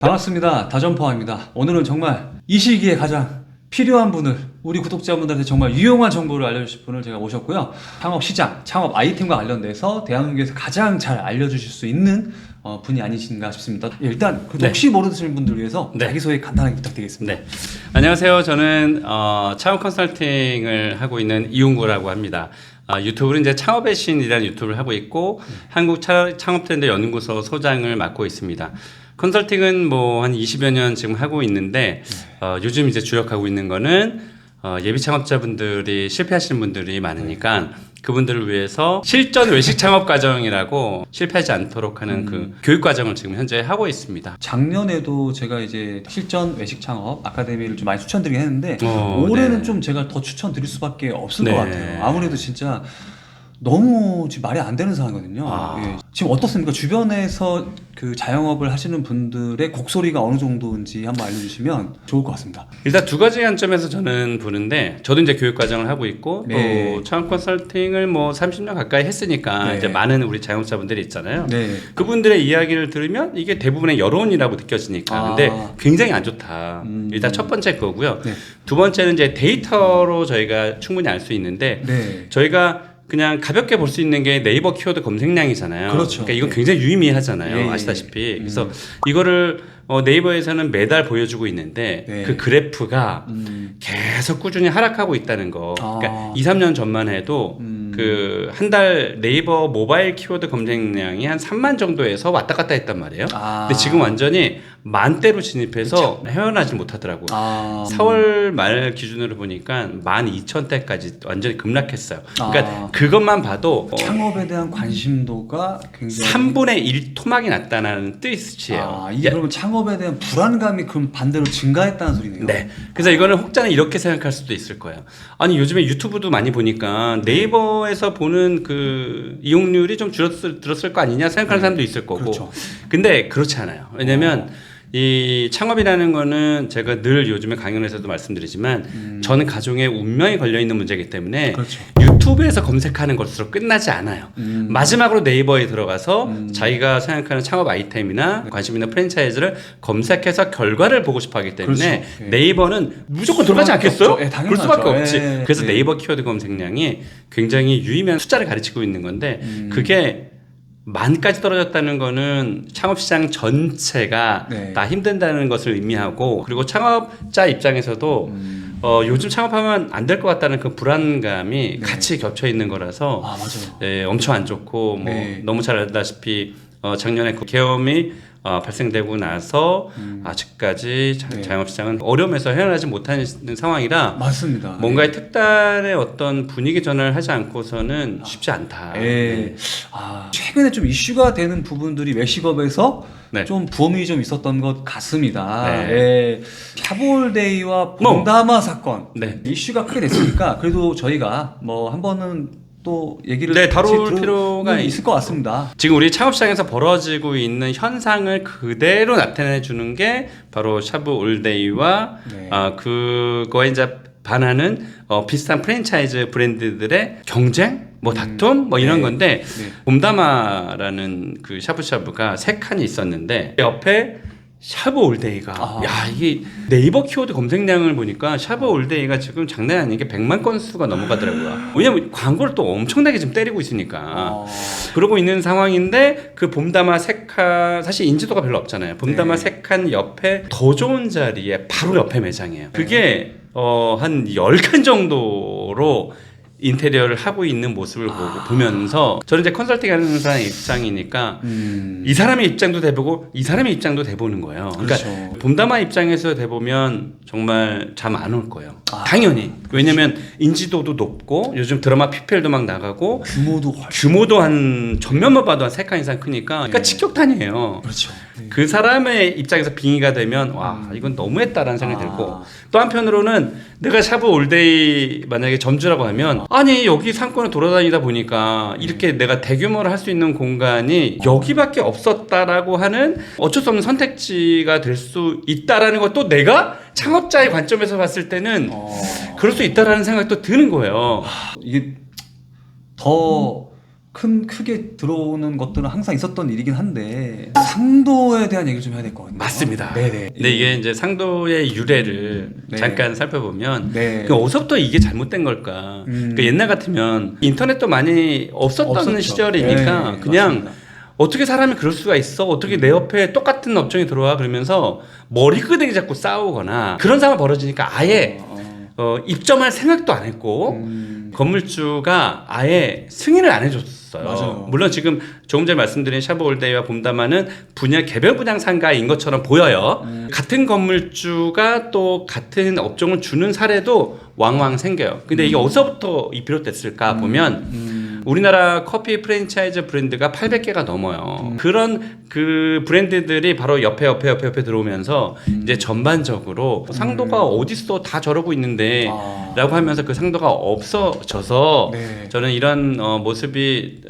반갑습니다. 다점포화입니다. 오늘은 정말 이 시기에 가장 필요한 분을, 우리 구독자분들한테 정말 유용한 정보를 알려주실 분을 제가 모셨고요. 창업 시장, 창업 아이템과 관련돼서 대한민국에서 가장 잘 알려주실 수 있는 분이 아니신가 싶습니다. 일단 혹시 모르시는 분들 위해서 자기소개 간단하게 부탁드리겠습니다. 네. 안녕하세요. 저는 창업 컨설팅을 하고 있는 이용구라고 합니다. 유튜브는 이제 창업의 신이라는 유튜브를 하고 있고 한국 창업트렌드 연구소 소장을 맡고 있습니다. 컨설팅은 뭐 한 20여 년 지금 하고 있는데 요즘 이제 주력하고 있는 거는 예비 창업자분들이 실패하시는 분들이 많으니까 그분들을 위해서 실전 외식 창업 과정이라고 실패하지 않도록 하는 그 교육 과정을 지금 현재 하고 있습니다. 작년에도 제가 이제 실전 외식 창업 아카데미를 좀 많이 추천드리긴 했는데 올해는 네. 좀 제가 더 추천드릴 수밖에 없을 네. 것 같아요. 아무래도 진짜 너무 지금 말이 안 되는 상황이거든요. 예. 지금 어떻습니까? 주변에서 그 자영업을 하시는 분들의 곡소리가 어느 정도인지 한번 알려주시면 좋을 것 같습니다. 일단 두 가지 관점에서 저는 보는데 저도 이제 교육 과정을 하고 있고 또 창업 컨설팅을 뭐 30년 가까이 했으니까 이제 많은 우리 자영업자분들이 있잖아요. 그분들의 이야기를 들으면 이게 대부분의 여론이라고 느껴지니까 근데 굉장히 안 좋다. 일단 첫 번째 그거고요. 두 번째는 이제 데이터로 저희가 충분히 알 수 있는데 저희가 그냥 가볍게 볼 수 있는 게 네이버 키워드 검색량이잖아요. 그렇죠. 그러니까 이건 굉장히 유의미하잖아요. 아시다시피. 그래서 이거를 네이버에서는 매달 보여주고 있는데 그 그래프가 계속 꾸준히 하락하고 있다는 거. 그러니까 2, 3년 전만 해도 그 한 달 네이버 모바일 키워드 검색량이 한 3만 정도에서 왔다 갔다 했단 말이에요. 근데 지금 완전히 만대로 진입해서 헤어나지 못하더라고요. 4월 말 기준으로 보니까 12,000대까지 완전히 급락했어요. 그러니까 그것만 봐도 창업에 대한 관심도가 굉장히 3분의 1 토막이 났다는 뜻이에요. 이게 그러면 창업에 대한 불안감이 그럼 반대로 증가했다는 소리네요. 네. 그래서 이거는 혹자는 이렇게 생각할 수도 있을 거예요. 아니 요즘에 유튜브도 많이 보니까 네이버에서 보는 그 이용률이 좀 줄었을 거 아니냐 생각하는 사람도 있을 거고. 그렇죠. 근데 그렇지 않아요. 왜냐면 이 창업이라는 거는 제가 늘 요즘에 강연에서도 말씀드리지만 저는 가정의 운명이 걸려있는 문제이기 때문에 유튜브에서 검색하는 것으로 끝나지 않아요. 마지막으로 네이버에 들어가서 자기가 생각하는 창업 아이템이나 관심 있는 프랜차이즈를 검색해서 결과를 보고 싶어 하기 때문에 네이버는 무조건 들어가지 않겠어요? 그럴 수밖에 없지. 그래서 네이버 키워드 검색량이 굉장히 유의미한 숫자를 가르치고 있는 건데 그게 만까지 떨어졌다는 거는 창업시장 전체가 다 힘든다는 것을 의미하고 그리고 창업자 입장에서도 요즘 창업하면 안 될 것 같다는 그 불안감이 같이 겹쳐 있는 거라서 엄청 안 좋고 뭐 너무 잘 알다시피 작년에 그 계엄이 발생되고 나서 아직까지 자영업시장은 어려움에서 헤어나지 못하는 상황이라 맞습니다. 뭔가의 특단의 어떤 분위기 전환을 하지 않고서는 쉽지 않다. 최근에 좀 이슈가 되는 부분들이 외식업에서 좀 부험이 좀 있었던 것 같습니다. 샤브올데이와 봉다마 사건 이슈가 크게 됐으니까 그래도 저희가 뭐 한 번은 또 얘기를 다룰 필요가 있을 것 같습니다. 지금 우리 창업시장에서 벌어지고 있는 현상을 그대로 나타내 주는 게 바로 샤브올데이와 그거에 이제 반하는 비슷한 프랜차이즈 브랜드들의 경쟁, 뭐 다툼, 뭐 이런 건데 봄다마라는 그 샤브샤브가 3칸이 있었는데 옆에 샤브올데이가 이게 네이버 키워드 검색량을 보니까 샤브올데이가 지금 장난이 아닌 게 100만 건수가 넘어가더라고요. 왜냐면 광고를 또 엄청나게 지금 때리고 있으니까 그러고 있는 상황인데 그 봄다마 3칸 사실 인지도가 별로 없잖아요. 봄다마 3칸 옆에 더 좋은 자리에 바로 옆에 매장이에요. 그게 한 10칸 정도로 인테리어를 하고 있는 모습을 보면서 저는 이제 컨설팅하는 사람의 입장이니까 이 사람의 입장도 돼보고 이 사람의 입장도 돼보는 거예요. 그러니까 봄다마 입장에서 돼보면 정말 잠 안 올 거예요. 당연히. 왜냐면 인지도도 높고 요즘 드라마 PPL도 막 나가고 규모도 한 전면만 봐도 한 3칸 이상 크니까 그러니까 직격탄이에요. 그 사람의 입장에서 빙의가 되면 와 이건 너무했다라는 생각이 들고 또 한편으로는 내가 샤브올데이 만약에 점주라고 하면 아니 여기 상권을 돌아다니다 보니까 이렇게 내가 대규모로 할 수 있는 공간이 여기밖에 없었다라고 하는 어쩔 수 없는 선택지가 될 수 있다라는 것도 내가 창업자의 관점에서 봤을 때는 그럴 수 있다라는 생각이 또 드는 거예요. 이게 더 크게 들어오는 것들은 항상 있었던 일이긴 한데 상도에 대한 얘기를 좀 해야 될 것 같아요. 맞습니다. 네네. 근데 이게 이제 상도의 유래를 네. 잠깐 살펴보면 네. 그 어디서부터 이게 잘못된 걸까? 그 옛날 같으면 인터넷도 많이 없었던 없었죠. 시절이니까 네, 그냥 맞습니다. 어떻게 사람이 그럴 수가 있어? 어떻게 내 옆에 똑같은 업종이 들어와? 그러면서 머리끄댕이 잡고 싸우거나 그런 상황이 벌어지니까 아예 입점할 생각도 안 했고 건물주가 아예 승인을 안 해줬어요. 맞아요. 물론 지금 조금 전에 말씀드린 샤브올데이와 봄다마는 분야 개별 분양 상가인 것처럼 보여요. 같은 건물주가 또 같은 업종을 주는 사례도 왕왕 생겨요. 근데 이게 어디서부터 비롯됐을까 보면 우리나라 커피 프랜차이즈 브랜드가 800개가 넘어요. 그런 그 브랜드들이 바로 옆에 들어오면서 이제 전반적으로 상도가 어딨어 다 저러고 있는데 라고 하면서 그 상도가 없어져서 네. 저는 이런 모습이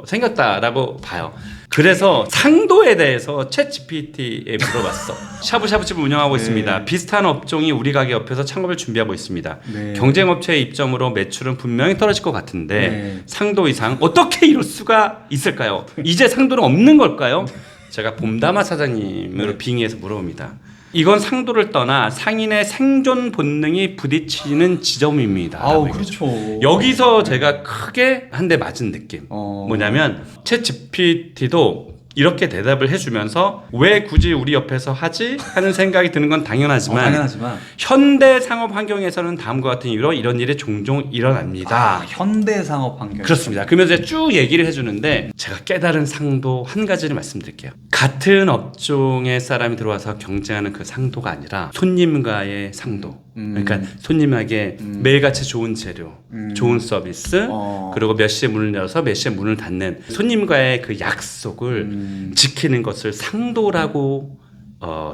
생겼다라고 봐요. 그래서 상도에 대해서 챗 GPT에 물어봤어. 샤브샤브집을 운영하고 네. 있습니다. 비슷한 업종이 우리 가게 옆에서 창업을 준비하고 있습니다. 네. 경쟁업체의 입점으로 매출은 분명히 떨어질 것 같은데 네. 상도 이상 어떻게 이럴 수가 있을까요? 이제 상도는 없는 걸까요? 제가 봄다마 사장님을 빙의해서 물어봅니다. 이건 상도를 떠나 상인의 생존 본능이 부딪히는 지점입니다. 아우 그렇죠. 여기서 제가 크게 한 대 맞은 느낌. 뭐냐면 챗 GPT도 이렇게 대답을 해주면서 왜 굳이 우리 옆에서 하지? 하는 생각이 드는 건 당연하지만 현대 상업 환경에서는 다음과 같은 이유로 이런 일이 종종 일어납니다. 현대 상업 환경. 그렇습니다. 그러면서 쭉 얘기를 해주는데 제가 깨달은 상도 한 가지를 말씀드릴게요. 같은 업종의 사람이 들어와서 경쟁하는 그 상도가 아니라 손님과의 상도. 그러니까 손님에게 매일같이 좋은 재료, 좋은 서비스, 그리고 몇 시에 문을 열어서 몇 시에 문을 닫는 손님과의 그 약속을 지키는 것을 상도라고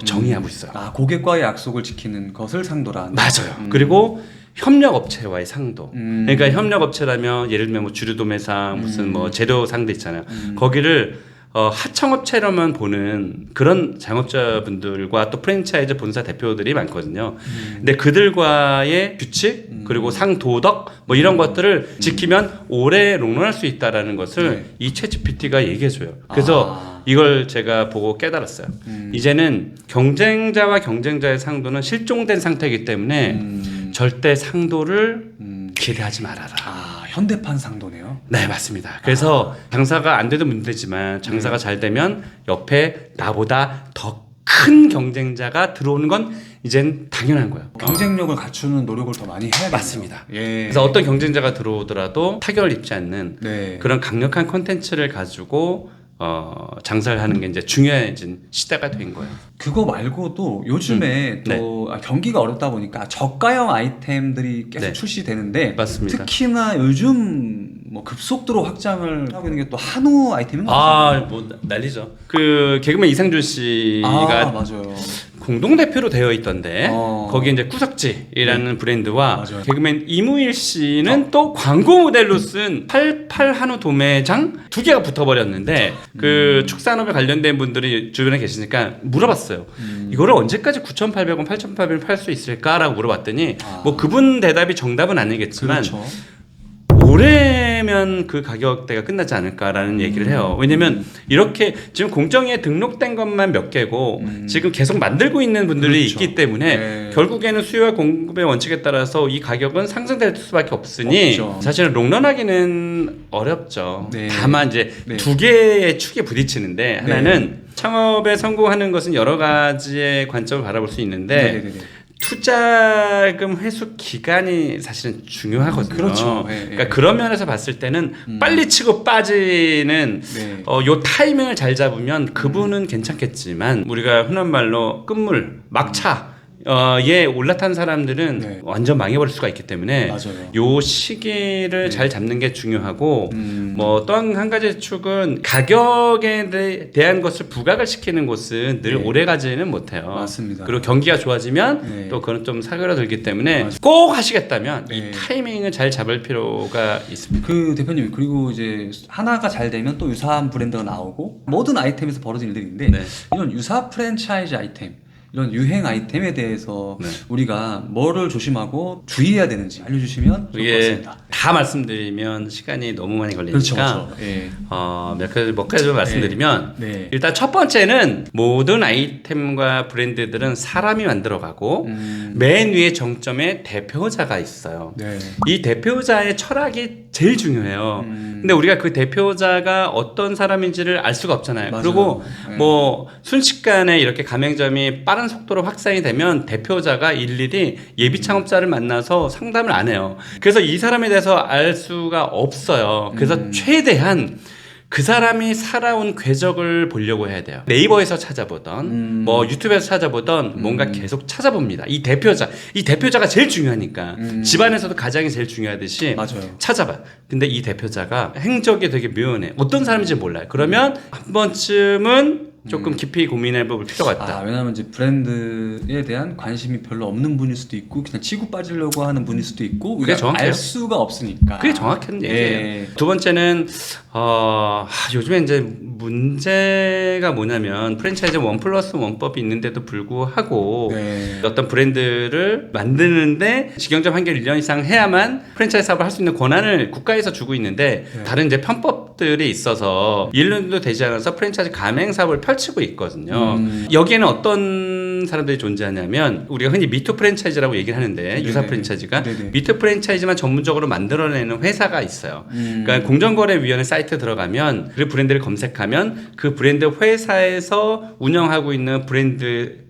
정의하고 있어요. 고객과의 약속을 지키는 것을 상도라. 맞아요. 그리고 협력업체와의 상도. 그러니까 협력업체라면 예를 들면 뭐 주류도매상 무슨 뭐 재료상도 있잖아요. 거기를 하청업체로만 보는 그런 자영업자분들과 또 프랜차이즈 본사 대표들이 많거든요. 근데 그들과의 규칙 그리고 상도덕 뭐 이런 것들을 지키면 오래 롱런할 수 있다라는 것을 이 챗GPT가 얘기해줘요. 그래서 이걸 제가 보고 깨달았어요. 이제는 경쟁자와 경쟁자의 상도는 실종된 상태이기 때문에 절대 상도를 기대하지 말아라. 현대판 상도네요. 네, 맞습니다. 그래서 장사가 안 돼도 문제지만 장사가 잘 되면 옆에 나보다 더 큰 경쟁자가 들어오는 건 이젠 당연한 거예요. 경쟁력을 갖추는 노력을 더 많이 해야 맞습니다. 예. 그래서 어떤 경쟁자가 들어오더라도 타격을 입지 않는 네. 그런 강력한 콘텐츠를 가지고 장사를 하는 게 이제 중요해진 시대가 된 거예요. 그거 말고도 요즘에 또 경기가 어렵다 보니까 저가형 아이템들이 계속 출시되는데 맞습니다. 특히나 요즘 뭐 급속도로 확장을 하고 있는 게 또 한우 아이템인 것 같아요. 뭐 난리죠. 그 개그맨 이상준 씨가 맞아요. 공동 대표로 되어 있던데 거기 이제 구석지라는 브랜드와 맞아요. 개그맨 이무일 씨는 또 광고 모델로 쓴 88 한우 도매장 두 개가 붙어버렸는데 그 축산업에 관련된 분들이 주변에 계시니까 물어봤어요. 이거를 언제까지 9,800원, 8,800원 팔 수 있을까라고 물어봤더니 뭐 그분 대답이 정답은 아니겠지만 그렇죠. 올해면 그 가격대가 끝나지 않을까라는 얘기를 해요. 왜냐면 이렇게 지금 공정위에 등록된 것만 몇 개고 지금 계속 만들고 있는 분들이 있기 때문에 결국에는 수요와 공급의 원칙에 따라서 이 가격은 상승될 수밖에 없으니 사실은 롱런하기는 어렵죠. 다만 이제 두 개의 축에 부딪히는데 하나는 창업에 성공하는 것은 여러 가지의 관점을 바라볼 수 있는데 투자금 회수 기간이 사실은 중요하거든요. 그렇죠. 그러니까 그런 면에서 봤을 때는 빨리 치고 빠지는 요 타이밍을 잘 잡으면 그분은 괜찮겠지만 우리가 흔한 말로 끝물, 막차 에 올라탄 사람들은 완전 망해버릴 수가 있기 때문에 요 시기를 잘 잡는 게 중요하고 뭐 또 한 가지 축은 가격에 대한 것을 부각을 시키는 곳은 늘 오래 가지는 못해요. 맞습니다. 그리고 경기가 좋아지면 또 그건 좀 사그라들기 때문에 꼭 하시겠다면 이 타이밍을 잘 잡을 필요가 있습니다. 그 대표님 그리고 이제 하나가 잘 되면 또 유사한 브랜드가 나오고 모든 아이템에서 벌어진 일들인데 이런 유사 프랜차이즈 아이템 이런 유행 아이템에 대해서 네. 우리가 뭐를 조심하고 주의해야 되는지 알려주시면 좋을 것 이게 같습니다. 다 말씀드리면 시간이 너무 많이 걸리니까 그렇죠, 그렇죠. 예. 몇 가지만 말씀드리면 네. 일단 첫 번째는 모든 아이템과 브랜드들은 사람이 만들어가고 맨 위에 정점에 대표자가 있어요. 네. 이 대표자의 철학이 제일 중요해요. 근데 우리가 그 대표자가 어떤 사람인지를 알 수가 없잖아요. 맞아요. 그리고 네. 뭐 순식간에 이렇게 가맹점이 빠른 속도로 확산이 되면 대표자가 일일이 예비 창업자를 만나서 상담을 안 해요. 그래서 이 사람에 대해서 알 수가 없어요. 그래서 최대한 그 사람이 살아온 궤적을 보려고 해야 돼요. 네이버에서 찾아보던 뭐 유튜브에서 찾아보던 뭔가 계속 찾아봅니다. 이 대표자가 제일 중요하니까 집안에서도 가장이 제일 중요하듯이 맞아요. 찾아봐. 근데 이 대표자가 행적이 되게 묘연해. 어떤 사람인지 몰라요. 그러면 한 번쯤은 조금 깊이 고민해 볼 필요가 있다. 왜냐면 이제 브랜드에 대한 관심이 별로 없는 분일 수도 있고 그냥 치고 빠지려고 하는 분일 수도 있고 그게 우리가 정확해요. 알 수가 없으니까. 그게 정확한 얘기예요. 예. 두 번째는 요즘에 이제 문제가 뭐냐면 프랜차이즈 1+1법이 있는데도 불구하고 네. 어떤 브랜드를 만드는데 직영점 한개 1년 이상 해야만 프랜차이즈 사업을 할 수 있는 권한을 국가에서 주고 있는데 네. 다른 이제 편법들이 있어서 1년도 되지 않아서 프랜차이즈 가맹 사업을 펼치고 있거든요. 여기에는 어떤 사람들이 존재하냐면 우리가 흔히 미투 프랜차이즈라고 얘기를 하는데 유사 프랜차이즈가 미투 프랜차이즈만 전문적으로 만들어내는 회사가 있어요. 그러니까 공정거래위원회 사이트 들어가면 그 브랜드를 검색하면 그 브랜드 회사에서 운영하고 있는 브랜드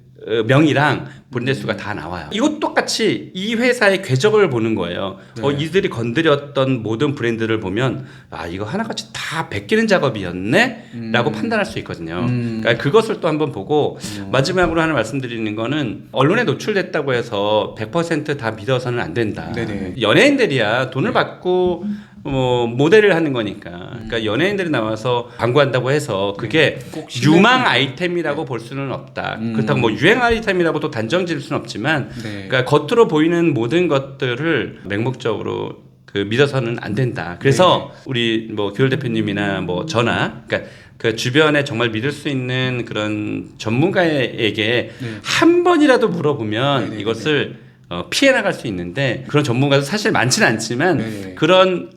명이랑 브랜드 수가 다 나와요. 이것 똑같이 이 회사의 궤적을 보는 거예요. 네. 이들이 건드렸던 모든 브랜드를 보면 이거 하나같이 다 베끼는 작업이었네? 라고 판단할 수 있거든요. 그러니까 그것을 또 한번 보고 마지막으로 하나 말씀드리는 거는 언론에 노출됐다고 해서 100% 다 믿어서는 안 된다. 네네. 연예인들이야 돈을 받고 모델을 하는 거니까. 그러니까 연예인들이 나와서 광고한다고 해서 그게 꼭 유망 아이템이라고 볼 수는 없다. 그렇다고 뭐 유행 아이템이라고 또 단정 지을 수는 없지만, 네. 그러니까 겉으로 보이는 모든 것들을 맹목적으로 믿어서는 안 된다. 그래서 우리 뭐 규열 대표님이나 뭐 저나, 그러니까 그 주변에 정말 믿을 수 있는 그런 전문가에게 한 번이라도 물어보면 이것을 피해 나갈 수 있는데 그런 전문가도 사실 많지는 않지만 그런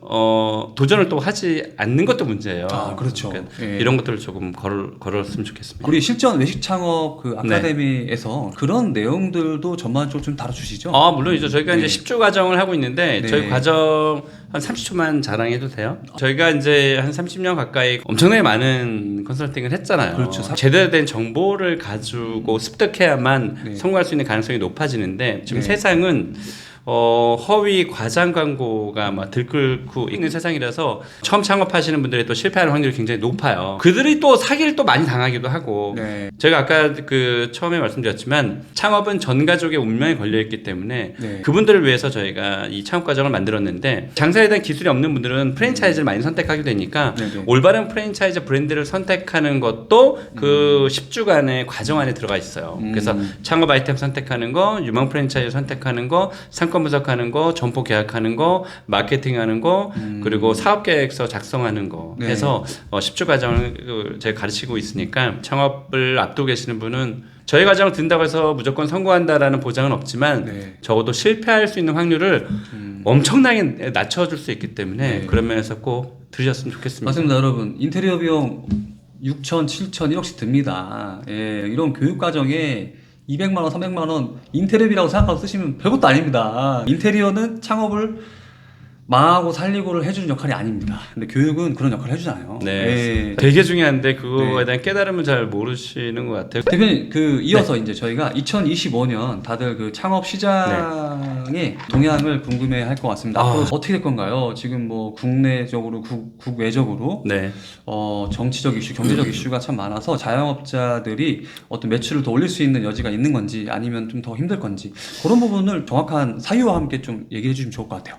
도전을 또 하지 않는 것도 문제예요. 그렇죠. 그러니까 이런 것들을 조금 걸었으면 좋겠습니다. 우리 실전 외식 창업 그 아카데미에서 그런 내용들도 전반적으로 좀 다뤄주시죠? 물론이죠. 저희가 이제 10주 과정을 하고 있는데 저희 과정 한 30초만 자랑해도 돼요? 저희가 이제 한 30년 가까이 엄청나게 많은 컨설팅을 했잖아요. 그렇죠. 제대로 된 정보를 가지고 습득해야만 성공할 수 있는 가능성이 높아지는데 지금 세상은 허위 과장 광고가 막 들끓고 있는 세상이라서 처음 창업하시는 분들이 또 실패하는 확률이 굉장히 높아요. 그들이 또 사기를 또 많이 당하기도 하고 제가 아까 그 처음에 말씀드렸지만 창업은 전 가족의 운명이 걸려있기 때문에 그분들을 위해서 저희가 이 창업 과정을 만들었는데 장사에 대한 기술이 없는 분들은 프랜차이즈를 많이 선택하게 되니까 올바른 프랜차이즈 브랜드를 선택하는 것도 그 10주간의 과정 안에 들어가 있어요. 그래서 창업 아이템 선택하는 거, 유망 프랜차이즈 선택하는 거, 상권 분석하는 거, 점포 계약하는 거, 마케팅하는 거, 그리고 사업계획서 작성하는 거 해서 10주 과정을 제가 가르치고 있으니까 창업을 앞두고 계시는 분은 저희 과정을 듣는다고 해서 무조건 성공한다라는 보장은 없지만 적어도 실패할 수 있는 확률을 엄청나게 낮춰줄 수 있기 때문에 그런 면에서 꼭 들으셨으면 좋겠습니다. 맞습니다. 여러분 인테리어 비용 6천, 7천, 1억씩 듭니다. 이런 교육 과정에 200만 원, 300만 원 인테리어비라고 생각하고 쓰시면 별것도 아닙니다. 인테리어는 창업을 망하고 살리고를 해주는 역할이 아닙니다. 근데 교육은 그런 역할을 해주잖아요. 되게 중요한데 그거에 대한 깨달음을 잘 모르시는 것 같아요. 대표님 이어서 이제 저희가 2025년 다들 그 창업 시장의 동향을 궁금해할 것 같습니다. 앞으로 어떻게 될 건가요? 지금 뭐 국내적으로 국외적으로 정치적 이슈, 경제적 이슈가 참 많아서 자영업자들이 어떤 매출을 더 올릴 수 있는 여지가 있는 건지 아니면 좀 더 힘들 건지 그런 부분을 정확한 사유와 함께 좀 얘기해 주시면 좋을 것 같아요.